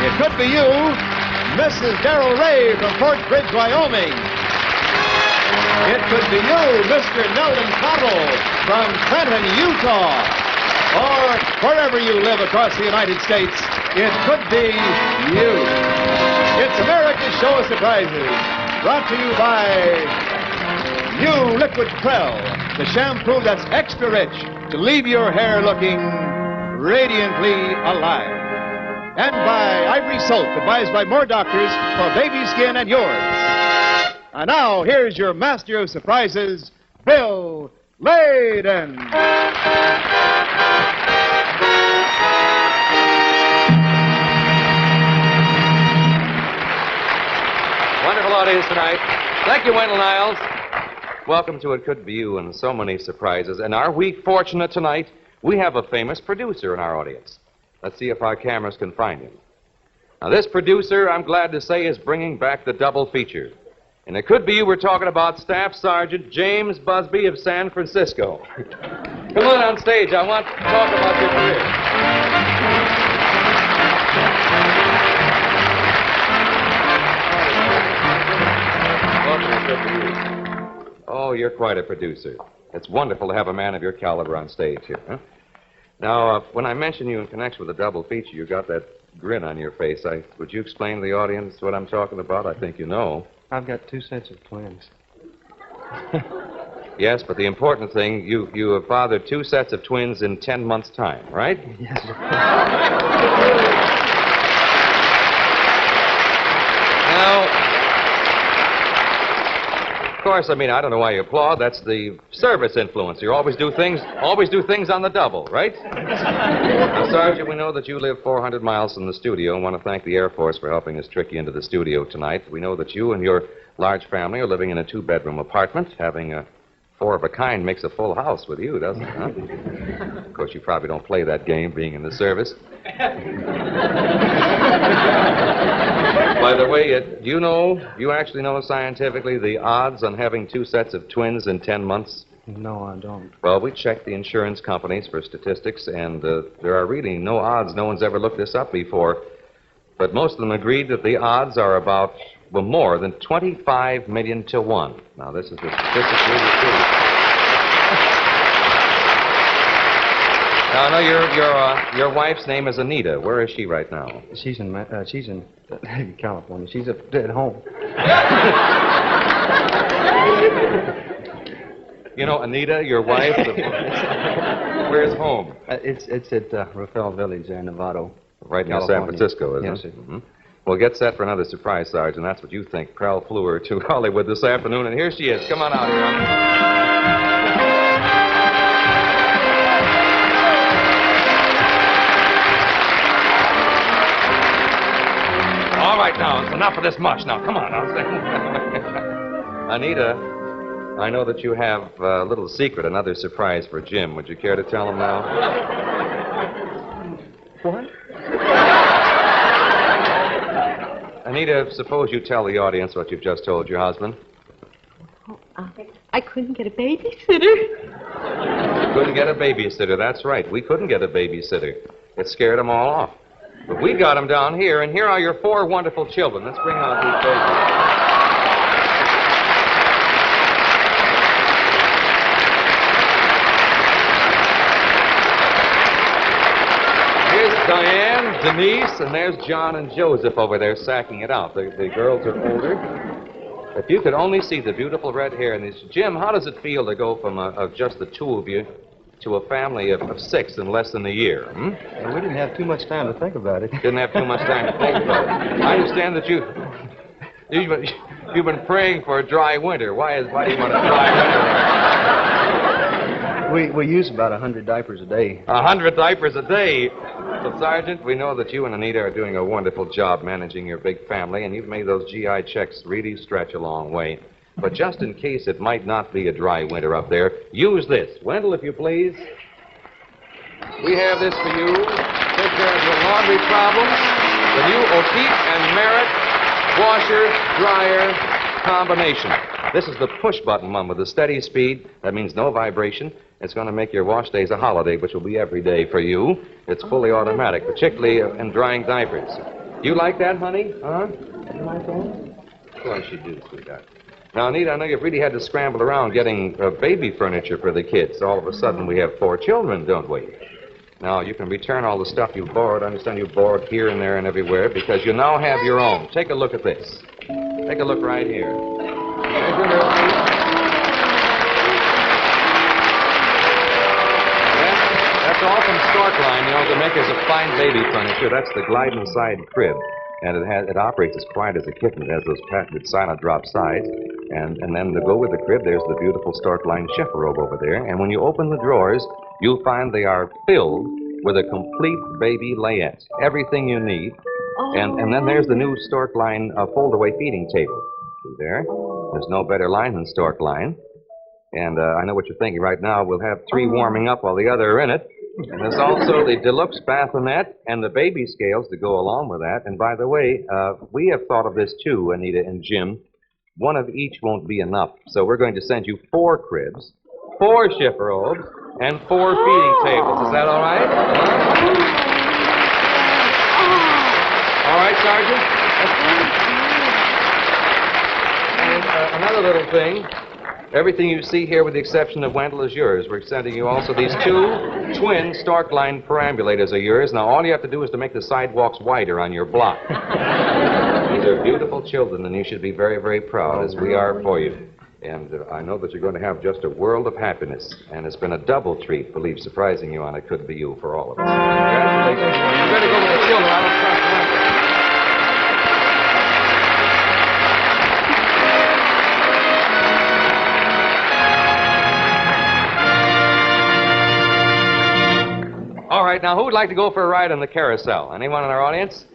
It could be you, Mrs. Darrell Ray from Fort Bridge, Wyoming. It could be you, Mr. Nelson Cottle from Trenton, Utah. Or wherever you live across the United States, it could be you. It's America's Show of Surprises, brought to you by New Liquid Krell, the shampoo that's extra rich to leave your hair looking radiantly alive. And by Ivory Soap, advised by more doctors for baby skin and yours. And now, here's your master of surprises, Bill Layden. Wonderful audience tonight. Thank you, Wendell Niles. Welcome to It Could Be You and so many surprises. And are we fortunate tonight? We have a famous producer in our audience. Let's see if our cameras can find him. Now, this producer, I'm glad to say, is bringing back the double feature. And It Could Be You, we're talking about Staff Sergeant James Busby of San Francisco. Come on stage. I want to talk about your career. Oh, you're quite a producer. It's wonderful to have a man of your caliber on stage here, huh? Now, when I mention you in connection with the double feature, you got that grin on your face. Would you explain to the audience what I'm talking about? I think you know. I've got 2 sets of twins. Yes, but the important thing, you have fathered 2 sets of twins in 10 months' time, right? Yes, sir. Now, of course, I mean, I don't know why you applaud. That's the service influence. You always do things on the double, right? Now, Sergeant, we know that you live 400 miles from the studio and want to thank the Air Force for helping us trick you into the studio tonight. We know that you and your large family are living in a 2-bedroom apartment. Having a 4 of a kind makes a full house with you, doesn't it, huh? Of course, you probably don't play that game being in the service. By the way, do you actually know scientifically the odds on having 2 sets of twins in 10 months? No, I don't. Well, we checked the insurance companies for statistics, and there are really no odds. No one's ever looked this up before. But most of them agreed that the odds are about, well, more than 25 million to 1. Now, this is the statistics we received. Now, I know your wife's name is Anita. Where is she right now? She's in California. She's at home. You know, Anita, your wife, where's home? It's at Rafael Village there in Nevada. Right near San Francisco, isn't yes, it? Sir. Mm-hmm. Well, get set for another surprise, Sergeant. That's what you think. Prell flew her to Hollywood this afternoon, and here she is. Come on out here. All right, now, it's enough of this mush. Now, come on. Anita, I know that you have a little secret, another surprise for Jim. Would you care to tell him now? What? Anita, suppose you tell the audience what you've just told your husband. Oh, I couldn't get a babysitter. Couldn't get a babysitter, that's right. We couldn't get a babysitter. It scared them all off. But we got them down here, and here are your 4 wonderful children. Let's bring out these babies. Diane, Denise, and there's John and Joseph over there sacking it out. The girls are older. If you could only see the beautiful red hair in these. Jim, how does it feel to go from just the 2 of you to a family of 6 in less than a year? Hmm? Well, we didn't have too much time to think about it. Didn't have too much time to think about it. I understand that you've been praying for a dry winter. Why do you want a dry winter? We use about 100 diapers a day. 100 diapers a day? Well, Sergeant, we know that you and Anita are doing a wonderful job managing your big family, and you've made those GI checks really stretch a long way. But just in case it might not be a dry winter up there, use this. Wendell, if you please. We have this for you. Take care of your laundry problems. The new O'Keefe and Merritt washer dryer combination. This is the push-button one with the steady speed. That means no vibration. It's going to make your wash days a holiday, which will be every day for you. It's fully automatic, particularly in drying diapers. You like that, honey? Huh? You like that? Of course you do, sweetheart. Now, Anita, I know you've really had to scramble around getting baby furniture for the kids. All of a sudden, we have 4 children, don't we? Now, you can return all the stuff you borrowed. I understand you borrowed here and there and everywhere because you now have your own. Take a look at this. Take a look right here. There's your little piece. That's all from Storkline, you know, the makers of fine baby furniture. That's the gliding side crib. And it operates as quiet as a kitten. It has those patented silent drop sides. And then to go with the crib, there's the beautiful Storkline Schifferobe over there. And when you open the drawers, you'll find they are filled with a complete baby layette. Everything you need. And then there's the new Storkline fold-away feeding table. See there? There's no better line than Storkline. And I know what you're thinking right now. We'll have 3 warming up while the other are in it. And there's also the deluxe bassinet and the baby scales to go along with that. And by the way, we have thought of this too, Anita and Jim. One of each won't be enough. So we're going to send you 4 cribs, 4 Schifferobes, and 4 feeding tables. Is that all right? All right, Sergeant? And another little thing. Everything you see here, with the exception of Wendell, is yours. We're sending you also these 2 twin Storkline perambulators are yours. Now, all you have to do is to make the sidewalks wider on your block. These are beautiful children, and you should be very, very proud, as we are for you. And I know that you're going to have just a world of happiness. And it's been a double treat, believe, surprising you on It Could Be You for all of us. Congratulations. You better go with the children. I don't trust them. All right, now, who would like to go for a ride on the carousel? Anyone in our audience?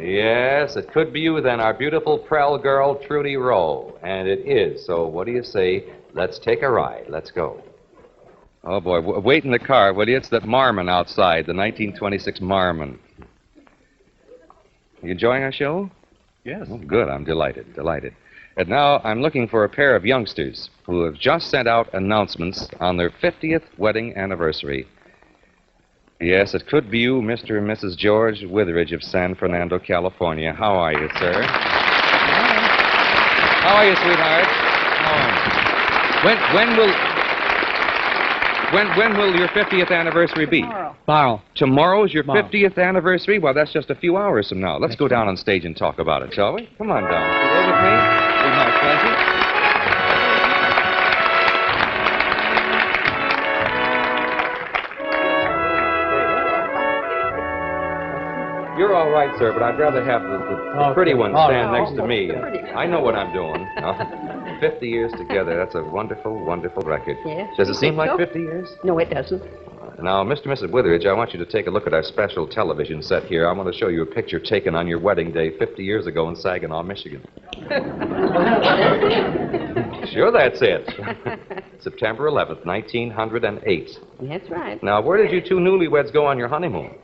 Yes, it could be you, then, our beautiful Prell girl, Trudy Rowe. And it is. So what do you say? Let's take a ride. Let's go. Oh, boy. Wait in the car, will you? It's that Marmon outside, the 1926 Marmon. You enjoying our show? Yes. Oh, good. I'm delighted. And now I'm looking for a pair of youngsters who have just sent out announcements on their 50th wedding anniversary. Yes, it could be you, Mr. and Mrs. George Witheridge of San Fernando, California. How are you, sir? How are you, sweetheart? When will your 50th anniversary be? Tomorrow. Tomorrow's your 50th anniversary? Well, that's just a few hours from now. Let's go down on stage and talk about it, shall we? Come on down. You go with me? Be my pleasure. You're all right, sir, but I'd rather have the pretty one stand next to me. I know what I'm doing. 50 years together, that's a wonderful, wonderful record. Yes. Does it seem like 50 years? No, it doesn't. Now, Mr. and Mrs. Witheridge, I want you to take a look at our special television set here. I want to show you a picture taken on your wedding day 50 years ago in Saginaw, Michigan. Sure, that's it. September 11th, 1908. That's right. Now, where did you 2 newlyweds go on your honeymoon?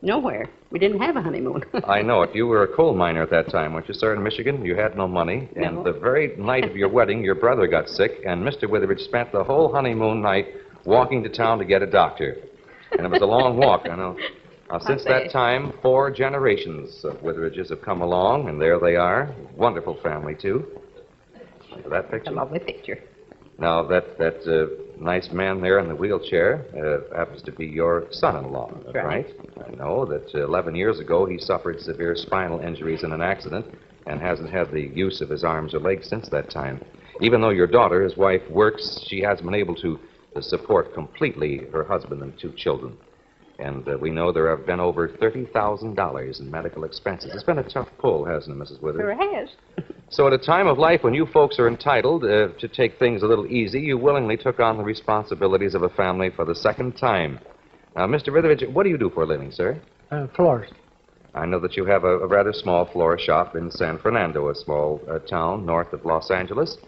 Nowhere. We didn't have a honeymoon. I know it. You were a coal miner at that time, weren't you, sir, in Michigan? You had no money. No. And the very night of your wedding, your brother got sick, and Mr. Witheridge spent the whole honeymoon night walking to town to get a doctor. And it was a long walk, I know. Now, since that time, 4 generations of Witheridges have come along, and there they are. Wonderful family, too. Look at that picture. A lovely picture. Now, that nice man there in the wheelchair happens to be your son-in-law, right? I know that 11 years ago he suffered severe spinal injuries in an accident and hasn't had the use of his arms or legs since that time. Even though your daughter, his wife, works, she hasn't been able to support completely her husband and 2 children. And we know there have been over $30,000 in medical expenses. It's been a tough pull, hasn't it, Mrs. Witheridge? Sure has. So at a time of life when you folks are entitled to take things a little easy, you willingly took on the responsibilities of a family for the second time. Now, Mr. Witheridge, what do you do for a living, sir? Florist. I know that you have a rather small florist shop in San Fernando, a small town north of Los Angeles.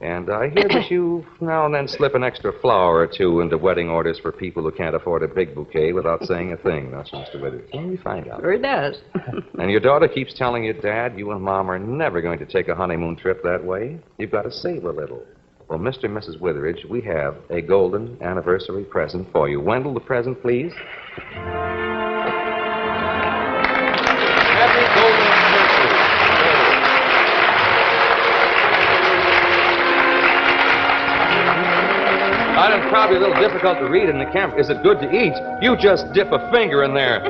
And I hear that you now and then slip an extra flower or 2 into wedding orders for people who can't afford a big bouquet without saying a thing. That's Mr. Witheridge. Let me find out. Sure does. And your daughter keeps telling you, Dad, you and Mom are never going to take a honeymoon trip that way. You've got to save a little. Well, Mr. and Mrs. Witheridge, we have a golden anniversary present for you. Wendell, the present, please. That is probably a little difficult to read in the camera. Is it good to eat? You just dip a finger in there.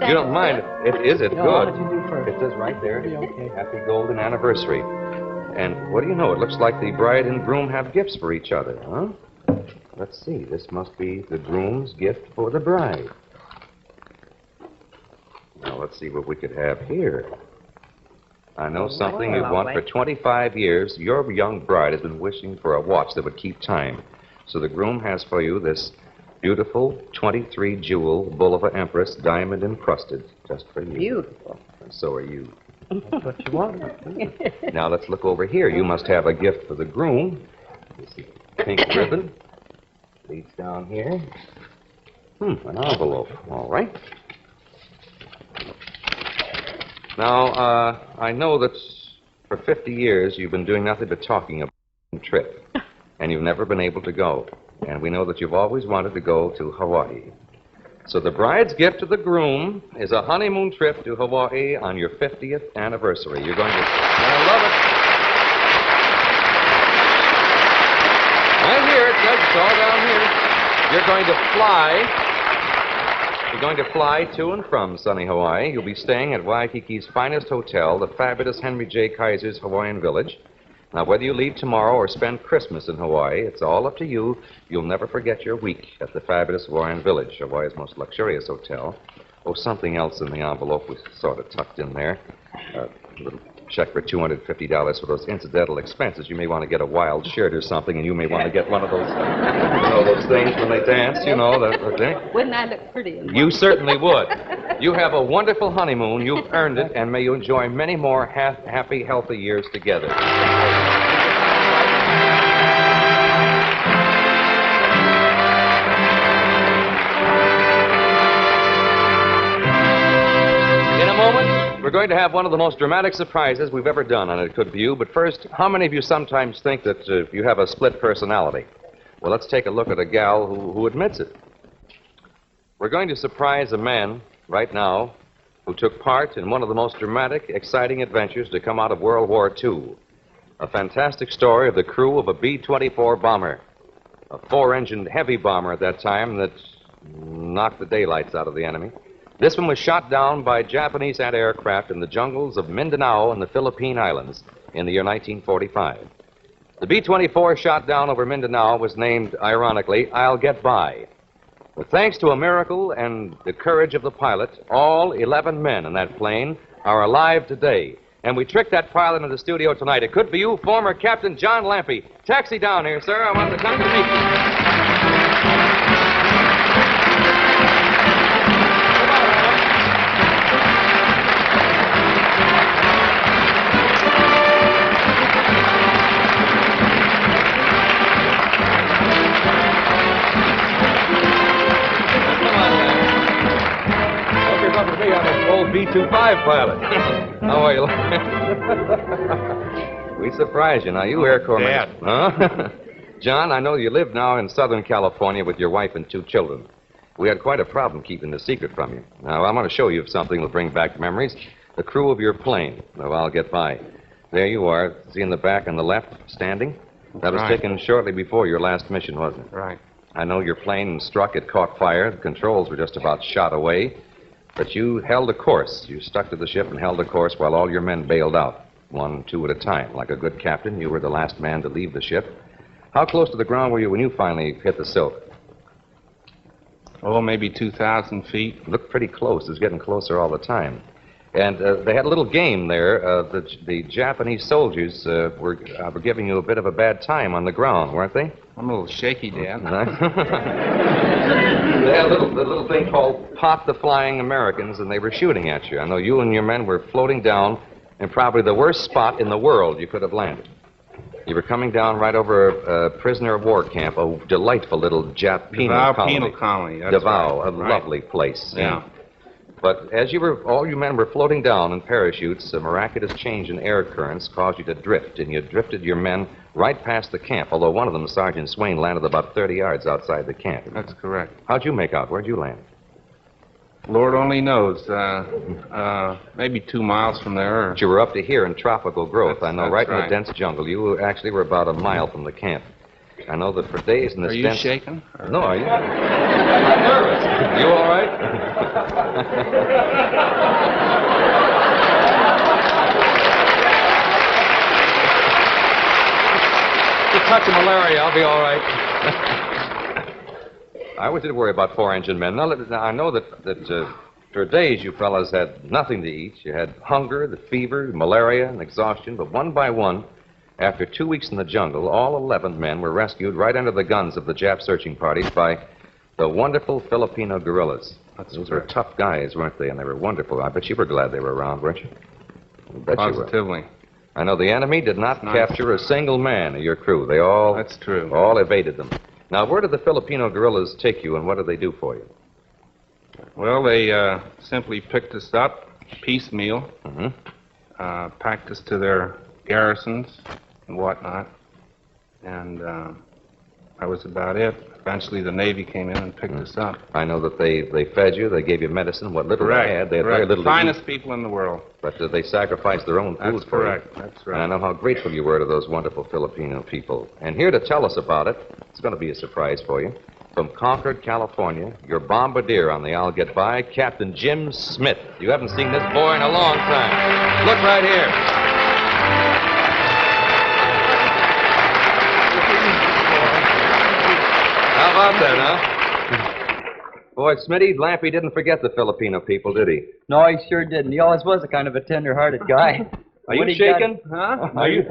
You don't mind? Is it No, good? why don't you do first? It says right there. Okay. Happy golden anniversary. And what do you know? It looks like the bride and groom have gifts for each other, huh? Let's see. This must be the groom's gift for the bride. Now, let's see what we could have here. I know something you've wanted for 25 years. Your young bride has been wishing for a watch that would keep time. So the groom has for you this beautiful 23-jewel Bulova Empress diamond encrusted, just for you. Beautiful. And so are you. That's what you want. Now let's look over here. You must have a gift for the groom. This is pink ribbon. Leads down here. An envelope. All right. Now, I know that for 50 years you've been doing nothing but talking about a trip, and you've never been able to go. And we know that you've always wanted to go to Hawaii. So the bride's gift to the groom is a honeymoon trip to Hawaii on your 50th anniversary. You're going to... I love it. Right here, it says it's all down here. You're going to fly... You're going to fly to and from sunny Hawaii. You'll be staying at Waikiki's finest hotel, the fabulous Henry J. Kaiser's Hawaiian Village. Now, whether you leave tomorrow or spend Christmas in Hawaii, it's all up to you. You'll never forget your week at the fabulous Hawaiian Village, Hawaii's most luxurious hotel. Oh, something else in the envelope was sort of tucked in there. A little check for $250 for those incidental expenses. You may want to get a wild shirt or something, and you may want to get one of those, those things when they dance, that thing. Wouldn't I look pretty in one? You certainly would. You have a wonderful honeymoon. You've earned it, and may you enjoy many more happy, healthy years together. In a moment, we're going to have one of the most dramatic surprises we've ever done on It Could Be You. But first, how many of you sometimes think that you have a split personality? Well, let's take a look at a gal who admits it. We're going to surprise a man right now who took part in one of the most dramatic, exciting adventures to come out of World War II. A fantastic story of the crew of a B-24 bomber, a four-engined heavy bomber at that time that knocked the daylights out of the enemy. This one was shot down by Japanese anti-aircraft in the jungles of Mindanao and the Philippine Islands in the year 1945. The B-24 shot down over Mindanao was named, ironically, I'll Get By. But thanks to a miracle and the courage of the pilot, all 11 men in that plane are alive today. And we tricked that pilot into the studio tonight. It could be you, former Captain John Lampy. Taxi down here, sir. I want to come to meet you. B-25 pilot. How are you? We surprised you. Now, you Air Corps man. Huh? John, I know you live now in Southern California with your wife and two children. We had quite a problem keeping the secret from you. Now, I'm going to show you something that'll bring back memories. The crew of your plane. Now, I'll get by. There you are. See in the back on the left, standing? That was taken shortly before your last mission, wasn't it? Right. I know your plane struck. It caught fire. The controls were just about shot away. But you held a course. You stuck to the ship and held a course while all your men bailed out, 1, 2 at a time. Like a good captain, you were the last man to leave the ship. How close to the ground were you when you finally hit the silk? Oh, maybe 2,000 feet. Looked pretty close. It was getting closer all the time. And they had a little game there. The Japanese soldiers were giving you a bit of a bad time on the ground, weren't they? I'm a little shaky, Dad. They had a little thing called Pot the Flying Americans, and they were shooting at you. I know you and your men were floating down in probably the worst spot in the world you could have landed. You were coming down right over a prisoner of war camp, a delightful little Jap penal colony. Penal colony. That's Davao, right. a lovely place. Yeah. But as all you men were floating down in parachutes, a miraculous change in air currents caused you to drift, and you drifted your men right past the camp, although one of them, Sergeant Swain, landed about 30 yards outside the camp. That's correct. How'd you make out? Where'd you land? Lord only knows. Maybe 2 miles from there. But you were up to here in tropical growth. I know, right in right. the dense jungle. You actually were about a mile from the camp. I know that for days in this Are you dense... shaking? No, are you? I'm nervous. You all right? Just a touch of malaria, I'll be all right. I always did worry about four-engine men. Now, I know that for days you fellas had nothing to eat. You had hunger, the fever, malaria, and exhaustion. But one by one, after 2 weeks in the jungle, all 11 men were rescued right under the guns of the Jap searching parties by the wonderful Filipino guerrillas. Those were tough guys, weren't they? And they were wonderful. I bet you were glad they were around, weren't you? I bet Positively. you were. I know the enemy did not capture a single man of your crew. They all... That's true. All evaded them. Now, where did the Filipino guerrillas take you, and what did they do for you? Well, they simply picked us up piecemeal, packed us to their garrisons and whatnot, and that was about it. Eventually, the Navy came in and picked us up. I know that they fed you, they gave you medicine, what little they had. They had very little to eat. Finest people in the world. But they sacrificed their own food for you. That's right. And I know how grateful you were to those wonderful Filipino people. And here to tell us about it, it's going to be a surprise for you. From Concord, California, your bombardier on the I'll Get By, Captain Jim Smith. You haven't seen this boy in a long time. Look right here. How about that, huh? Boy, Smitty, Lampy didn't forget the Filipino people, did he? No, he sure didn't. He always was a kind of a tender-hearted guy. Are you shaking? Huh? Are you?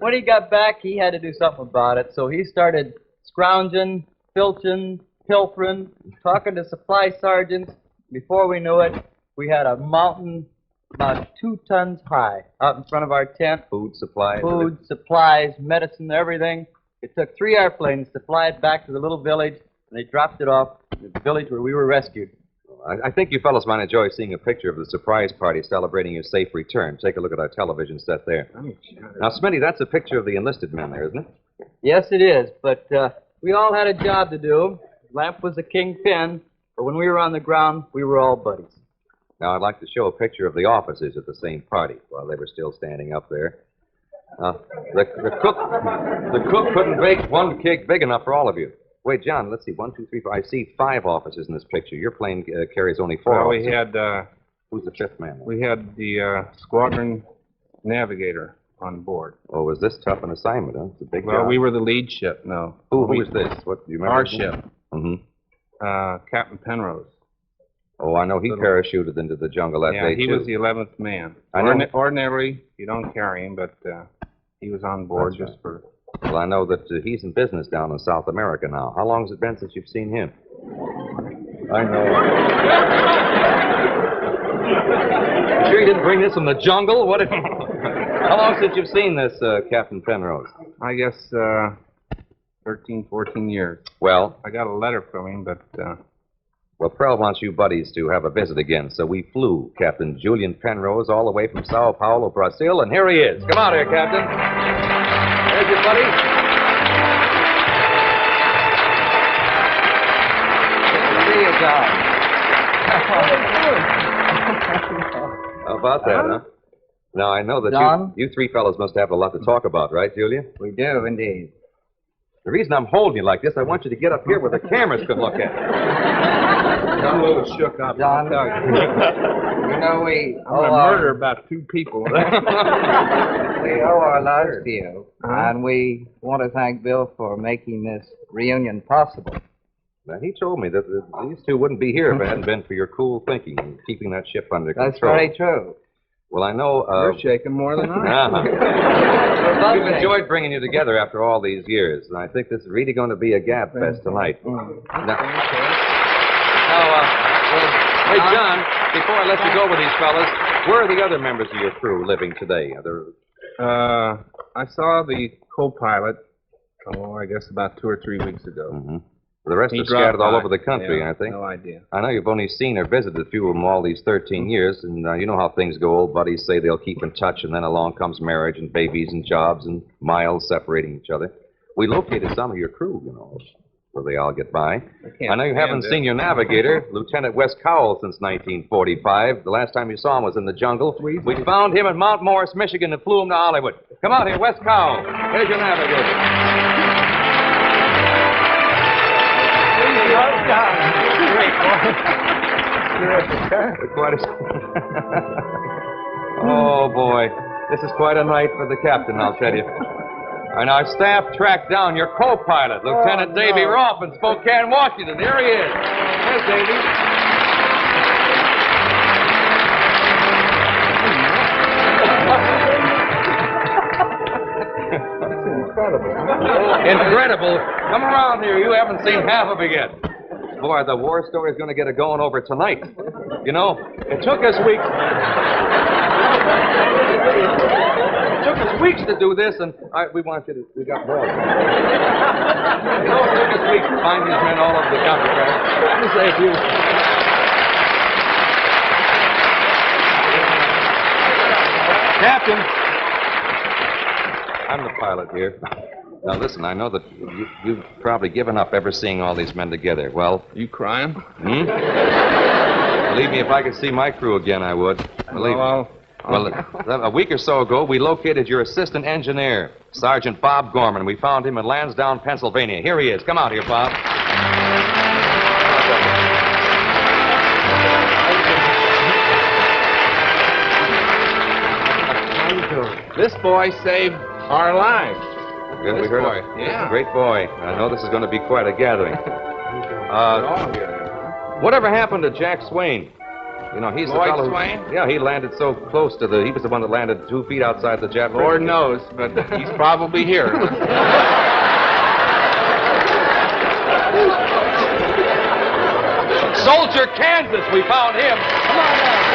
When he got back, he had to do something about it, so he started scrounging, filching, pilfering, talking to supply sergeants. Before we knew it, we had a mountain about 2 tons high out in front of our tent. Food supplies. Food, supplies, medicine, everything. It took 3 airplanes to fly it back to the little village, and they dropped it off at the village where we were rescued. I think you fellows might enjoy seeing a picture of the surprise party celebrating your safe return. Take a look at our television set there. Now, Smitty, that's a picture of the enlisted men there, isn't it? Yes, it is, but we all had a job to do. Lamp was the kingpin, but when we were on the ground, we were all buddies. Now, I'd like to show a picture of the officers at the same party while they were still standing up there. The cook couldn't bake one cake big enough for all of you. Wait, John, let's see. 1, 2, 3, 4. I see 5 officers in this picture. Your plane carries only 4 Well, officers. we had... Who's the 5th man? We had the squadron navigator on board. Oh, was this tough an assignment, huh? It's a big job. Well, we were the lead ship, no. Who is this? What, do you remember? Our ship. Mm-hmm. Captain Penrose. Oh, I know he parachuted into the jungle that day, Yeah, he too. was the 11th man. I know. Ordinarily, you don't carry him, but he was on board That's just for... Well, I know that he's in business down in South America now. How long has it been since you've seen him? I know. You sure you didn't bring this from the jungle? What? How long since you've seen this, Captain Penrose? I guess 13, 14 years. Well, I got a letter from him, but... Well, Prell wants you buddies to have a visit again, so we flew Captain Julian Penrose all the way from Sao Paulo, Brazil, and here he is. Come out here, Captain. There's your buddy. Good to see you, John. How about that, huh? Now, I know that you 3 fellows must have a lot to talk about, right, Julia? We do, indeed. The reason I'm holding you like this, I want you to get up here where the cameras can look at you. I'm a little shook up. John, you know, I'm going to murder about 2 people. we owe our lives to you, and we want to thank Bill for making this reunion possible. Now, he told me that these 2 wouldn't be here if it hadn't been for your cool thinking and keeping that ship under control. That's very true. Well, I know... You're shaking more than I am. We've enjoyed bringing you together after all these years, and I think this is really going to be a gab fest tonight. Hey, John, before I let you go with these fellas, where are the other members of your crew living today? I saw the co-pilot, I guess about 2 or 3 weeks ago. Mm-hmm. The rest are scattered all over the country, yeah, I think. No idea. I know you've only seen or visited a few of them all these 13 years, and you know how things go. Old buddies say they'll keep in touch, and then along comes marriage and babies and jobs and miles separating each other. We located some of your crew, you know. so they all get by. can't I know you haven't stand seen your navigator, Lieutenant Wes Cowell, since 1945. The last time you saw him was in the jungle. We found him in Mount Morris, Michigan, and flew him to Hollywood. Come out here, Wes Cowell. Here's your navigator. Quite a... Oh, boy. This is quite a night for the captain, I'll tell you. And our staff tracked down your co-pilot, Lieutenant Davy Rolfe in Spokane, Washington. Here he is. There's Davy. Incredible. Come around here. You haven't seen half of it yet. Boy, the war story is going to get it going over tonight. You know, it took us weeks. It took us weeks to do this, and we want you to. We got more. You know, it took us weeks to find these men all over the country, right? Let me say a few. Captain, I'm the pilot here. Now, listen, I know that you've probably given up ever seeing all these men together. Well... You crying? Believe me, if I could see my crew again, I would. Believe me. Well, a week or so ago, we located your assistant engineer, Sergeant Bob Gorman. We found him in Lansdowne, Pennsylvania. Here he is. Come out here, Bob. How you doing? This boy saved our lives. Good, we This heard boy, of- yeah. Great boy. I know this is going to be quite a gathering. We're all here. Whatever happened to Jack Swain? You know, he's the Lloyd fellow... Swain? Yeah, he landed so close to the... He was the one that landed 2 feet outside the Jap. Lord knows, but he's probably here. Soldier, Kansas, we found him. Come on down.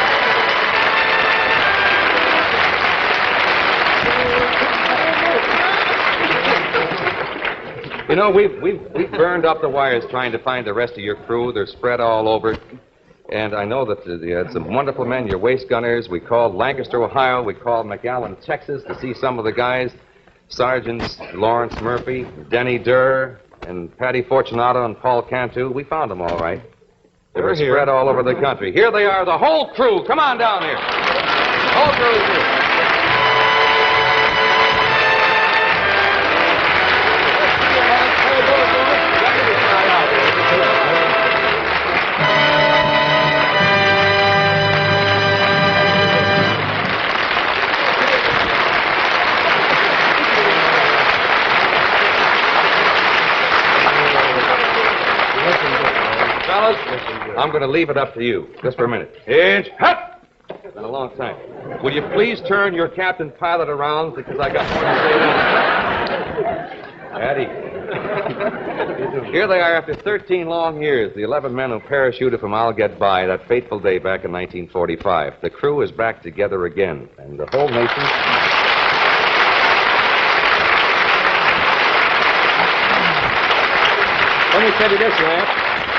You know, we've burned up the wires trying to find the rest of your crew. They're spread all over. And I know that you had some wonderful men, your waist gunners. We called Lancaster, Ohio. We called McAllen, Texas, to see some of the guys. Sergeants Lawrence Murphy, Denny Durr, and Patty Fortunato and Paul Cantu. We found them all right. They were spread all over the country. Here they are, the whole crew. Come on down here. The whole crew is here. Fellas, I'm going to leave it up to you, just for a minute. Hinge, hut! It's been a long time. Will you please turn your captain pilot around, because I got more to say. Patty. Here they are after 13 long years, the 11 men who parachuted from I'll Get By that fateful day back in 1945. The crew is back together again, and the whole nation... Let me tell you this, Lamp.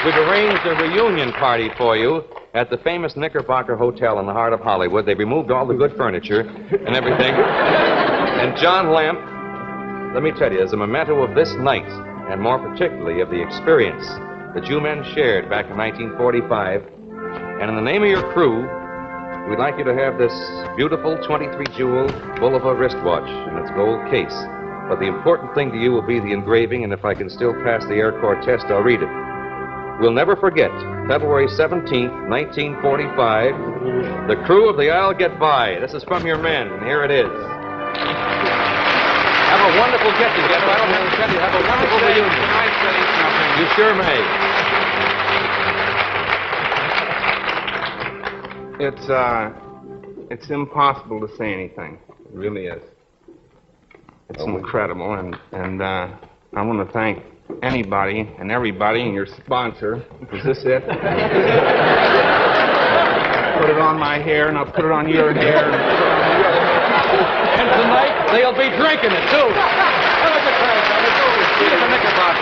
We've arranged a reunion party for you at the famous Knickerbocker Hotel in the heart of Hollywood. They've removed all the good furniture and everything. And John Lamp, let me tell you, as a memento of this night, and more particularly of the experience that you men shared back in 1945, and in the name of your crew, we'd like you to have this beautiful 23-jewel Bulova wristwatch in its gold case. But the important thing to you will be the engraving, and if I can still pass the Air Corps test, I'll read it. We'll never forget, February 17th, 1945, the crew of the I'll Get By. This is from your men, and here it is. Have a wonderful get-together. I don't have to tell you, have a wonderful reunion. You sure may. It's impossible to say anything. It really is. It's incredible, and I want to thank anybody and everybody and your sponsor. Is this it? Put it on my hair, and I'll put it on your hair. And tonight, they'll be drinking it, too. Have a good time, fellas. See you in the Knickerbocker.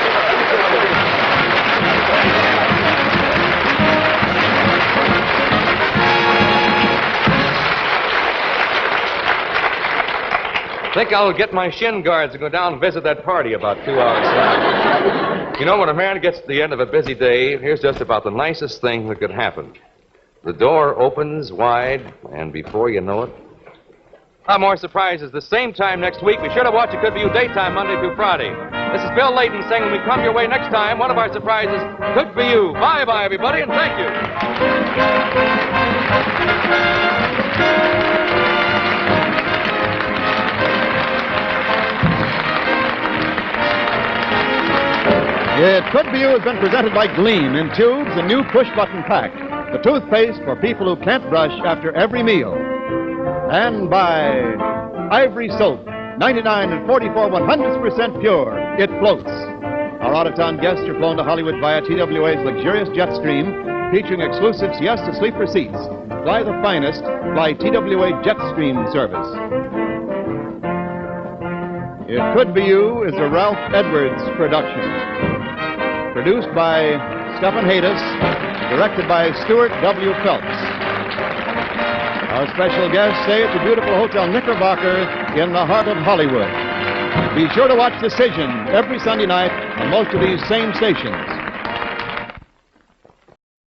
Think I'll get my shin guards and go down and visit that party about 2 hours from. You know, when a man gets to the end of a busy day, here's just about the nicest thing that could happen. The door opens wide, and before you know it... more surprises. The same time next week. Be sure to watch It Could Be You daytime, Monday through Friday. This is Bill Layton saying when we come your way next time, one of our surprises could be you. Bye-bye, everybody, and thank you. It Could Be You has been presented by Gleam in tubes and new push-button pack, the toothpaste for people who can't brush after every meal. And by Ivory Soap, 99 and 44 100% pure. It floats. Our out-of-town guests are flown to Hollywood via TWA's luxurious jet stream, featuring exclusive siesta-sleeper seats. Fly the finest, fly TWA Jetstream service. It Could Be You is a Ralph Edwards production. Produced by Stephen Haydes, directed by Stuart W. Phelps. Our special guests stay at the beautiful Hotel Knickerbocker in the heart of Hollywood. Be sure to watch Decision every Sunday night on most of these same stations.